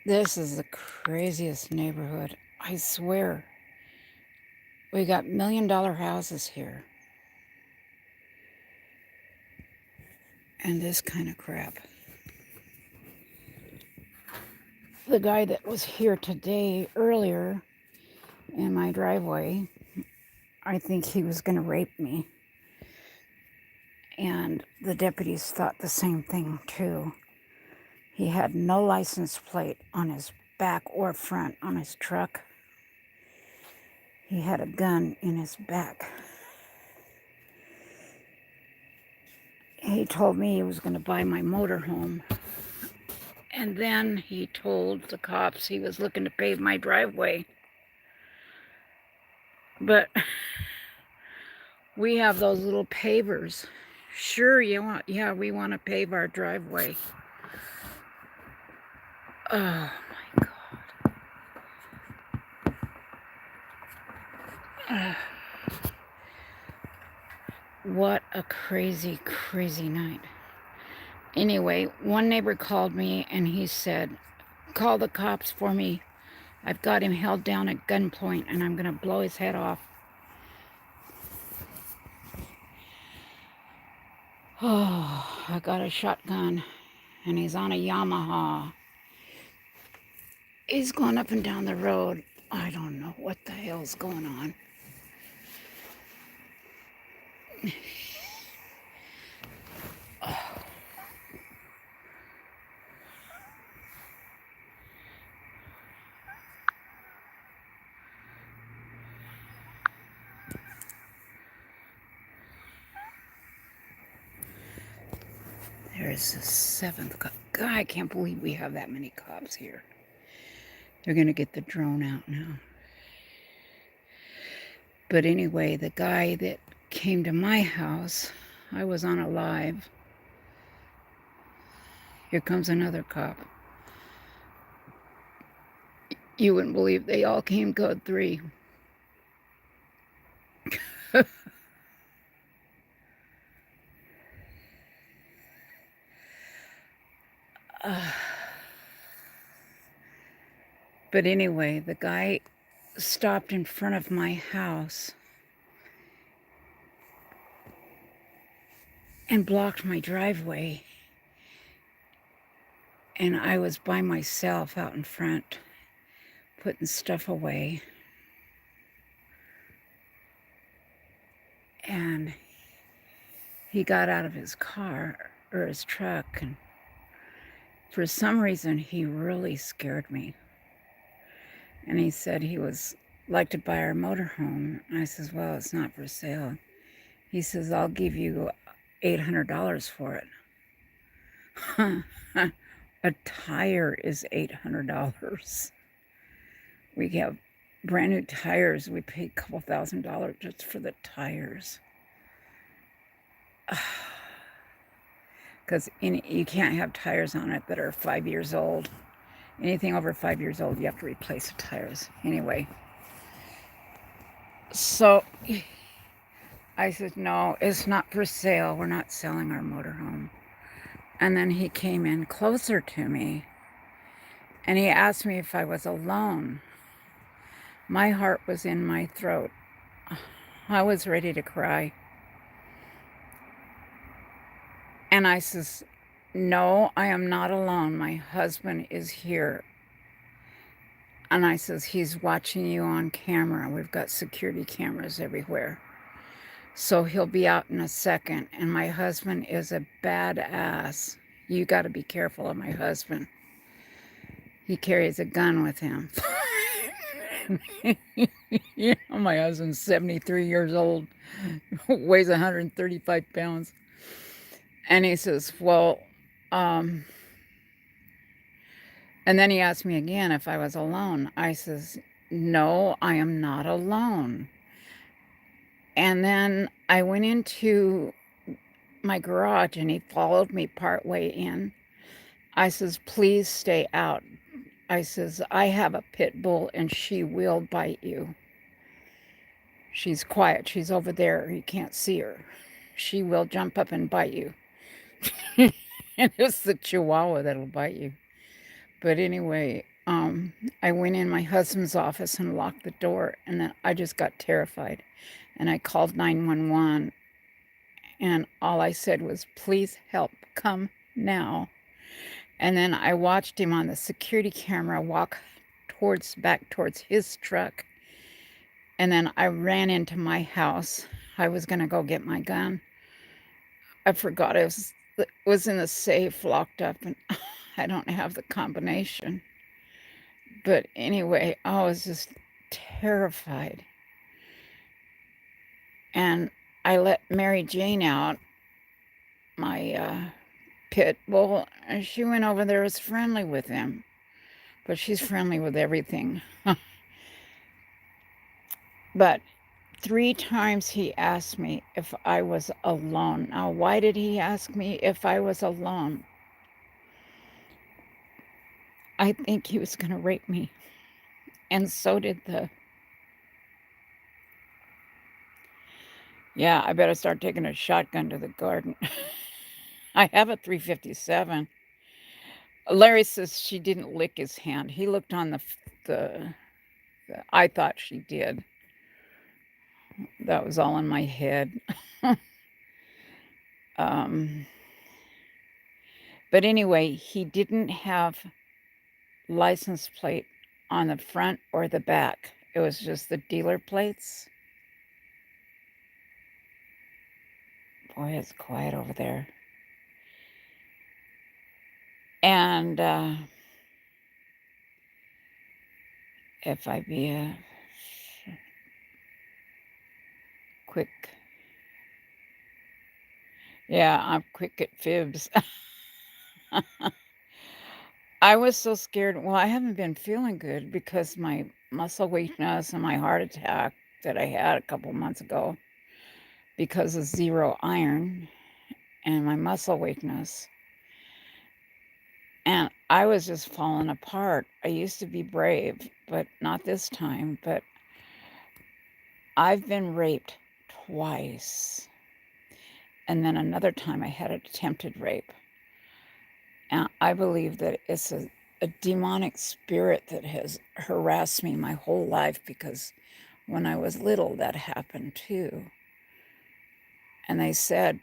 This is the craziest neighborhood. I swear. We got $1 million houses here. And this kind of crap. The guy that was here today, earlier, in my driveway, I think he was going to rape me. And the deputies thought the same thing, too. He had no license plate on his back or front on his truck. He had a gun in his back. He told me he was going to buy my motorhome. And then he told the cops he was looking to pave my driveway. But we have those little pavers. Sure, we want to pave our driveway. Oh my God. What a crazy, crazy night. Anyway, one neighbor called me and he said, call the cops for me. I've got him held down at gunpoint and I'm going to blow his head off. Oh, I got a shotgun and he's on a Yamaha. He's going up and down the road. I don't know what the hell's going on. There's the 7th cop. God, I can't believe we have that many cops here. They're going to get the drone out now. But anyway, the guy that came to my house, I was on a live. Here comes another cop. You wouldn't believe they all came code 3. But anyway, the guy stopped in front of my house and blocked my driveway. And I was by myself out in front, putting stuff away. And he got out of his car or his truck, and for some reason he really scared me. And he said he was like to buy our motorhome. And I says, well, it's not for sale. He says, I'll give you $800 for it. A tire is $800. We have brand new tires. We paid a couple $1,000 just for the tires. Because you can't have tires on it that are 5 years old. Anything over 5 years old, you have to replace the tires. Anyway, so I said, no, it's not for sale. We're not selling our motorhome. And then he came in closer to me and he asked me if I was alone. My heart was in my throat. I was ready to cry. And I says, no, I am not alone. My husband is here. And I says, he's watching you on camera. We've got security cameras everywhere. So he'll be out in a second. And my husband is a badass. You got to be careful of my husband. He carries a gun with him. Yeah, my husband's 73 years old, weighs 135 pounds. And he says, well, and then he asked me again if I was alone. I says, no, I am not alone. And then I went into my garage and he followed me part way in. I says, please stay out. I says, I have a pit bull and she will bite you. She's quiet. She's over there. You can't see her. She will jump up and bite you. And it's the Chihuahua that'll bite you. But anyway, I went in my husband's office and locked the door, and then I just got terrified. And I called 911, and all I said was, please help, come now. And then I watched him on the security camera walk back towards his truck. And then I ran into my house. I was going to go get my gun. I forgot it was in the safe, locked up, and I don't have the combination. But anyway, I was just terrified. And I let Mary Jane out, my pit bull, and she went over there, was friendly with him. But she's friendly with everything. But 3 times he asked me if I was alone. Now, why did he ask me if I was alone? I think he was going to rape me. And so did yeah, I better start taking a shotgun to the garden. I have a 357. Larry says she didn't lick his hand. He looked on the I thought she did. That was all in my head. But anyway, he didn't have license plate on the front or the back. It was just the dealer plates. Boy, it's quiet over there. And if I be a quick, yeah, I'm quick at fibs. I was so scared. Well, I haven't been feeling good because my muscle weakness and my heart attack that I had a couple months ago because of 0 iron and my muscle weakness. And I was just falling apart. I used to be brave, but not this time. But I've been raped twice. And then another time I had an attempted rape. And I believe that it's a demonic spirit that has harassed me my whole life, because when I was little, that happened too. And they said,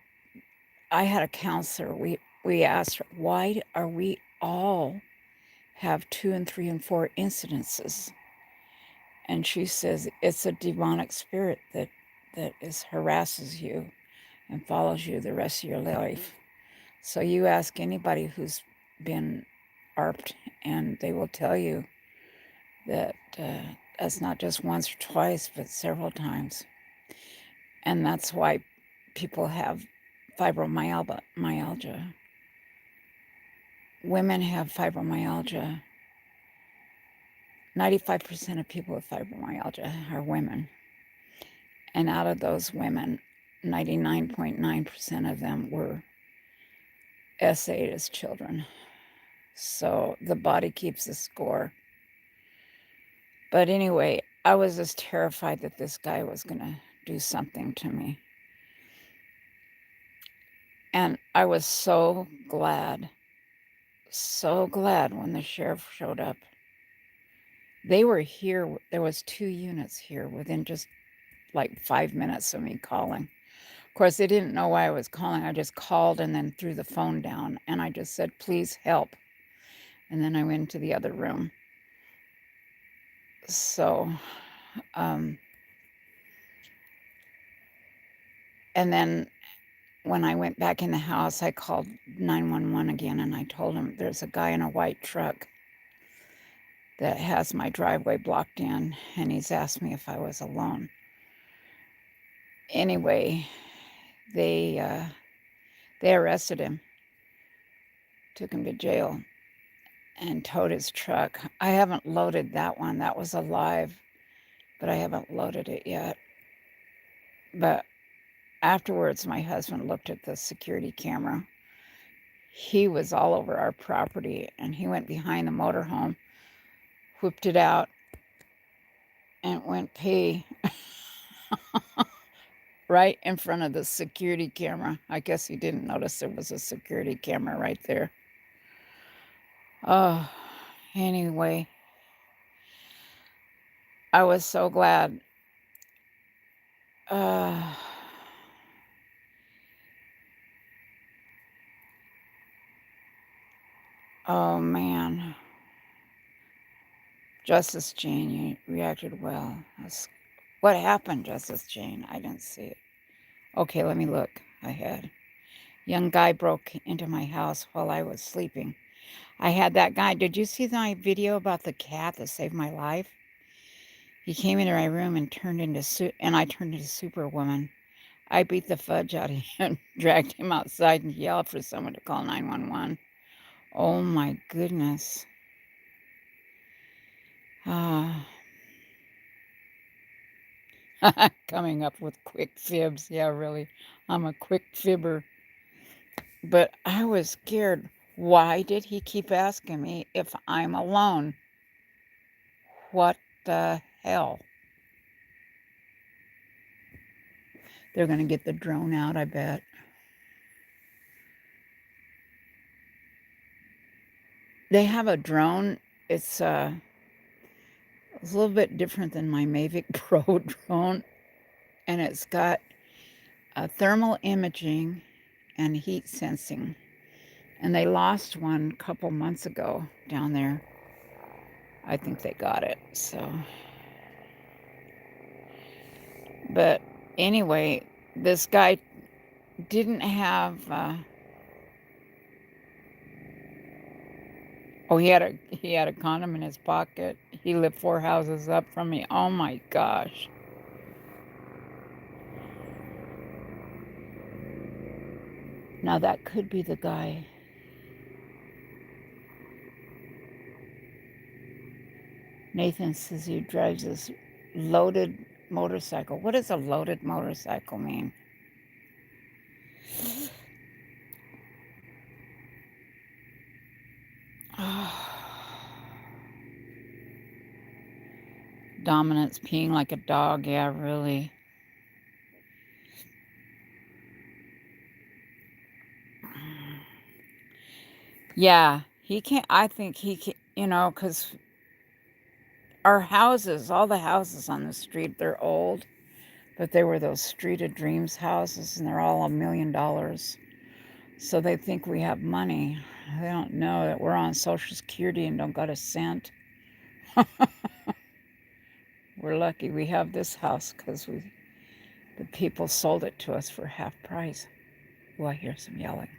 I had a counselor. We asked her, why are we all have 2 and 3 and 4 incidences? And she says, it's a demonic spirit that harasses you and follows you the rest of your life. So you ask anybody who's been ARPed, and they will tell you that that's not just once or twice, but several times. And that's why people have fibromyalgia. Women have fibromyalgia. 95% of people with fibromyalgia are women. And out of those women, 99.9% of them were S8 as children. So the body keeps the score. But anyway, I was just terrified that this guy was going to do something to me. And I was so glad when the sheriff showed up. They were here. There was 2 units here within just like 5 minutes of me calling. Of course, they didn't know why I was calling. I just called and then threw the phone down, and I just said, please help. And then I went into the other room. So, and then when I went back in the house, I called 911 again, and I told him there's a guy in a white truck that has my driveway blocked in, and he's asked me if I was alone. Anyway, they arrested him, took him to jail, and towed his truck. I haven't loaded that one. That was alive, but I haven't loaded it yet. But afterwards, my husband looked at the security camera. He was all over our property, and he went behind the motorhome, whipped it out, and went pee right in front of the security camera. I guess he didn't notice there was a security camera right there. Oh, anyway, I was so glad. Uh, oh, man. Justice Jane, you reacted well. What happened, Justice Jane? I didn't see it. Okay, let me look ahead. Young guy broke into my house while I was sleeping. I had that guy. Did you see my video about the cat that saved my life? He came into my room and I turned into Superwoman. I beat the fudge out of him, dragged him outside, and yelled for someone to call 911. Oh my goodness. Coming up with quick fibs. Yeah, really. I'm a quick fibber. But I was scared. Why did he keep asking me if I'm alone? What the hell? They're going to get the drone out, I bet. They have a drone. It's a little bit different than my Mavic Pro drone, and it's got thermal imaging and heat sensing. And they lost one a couple months ago down there. I think they got it. So, but anyway, this guy didn't have. Oh, he had a condom in his pocket. He lived 4 houses up from me. Oh my gosh. Now that could be the guy. Nathan says he drives this loaded motorcycle. What does a loaded motorcycle mean? Dominance peeing like a dog. Yeah, really. Yeah, he can't. I think he can, because our houses, all the houses on the street, they're old, but they were those Street of Dreams houses, and they're all $1 million. So they think we have money. They don't know that we're on Social Security and don't got a cent. We're lucky we have this house because the people sold it to us for half price. Oh, I hear some yelling.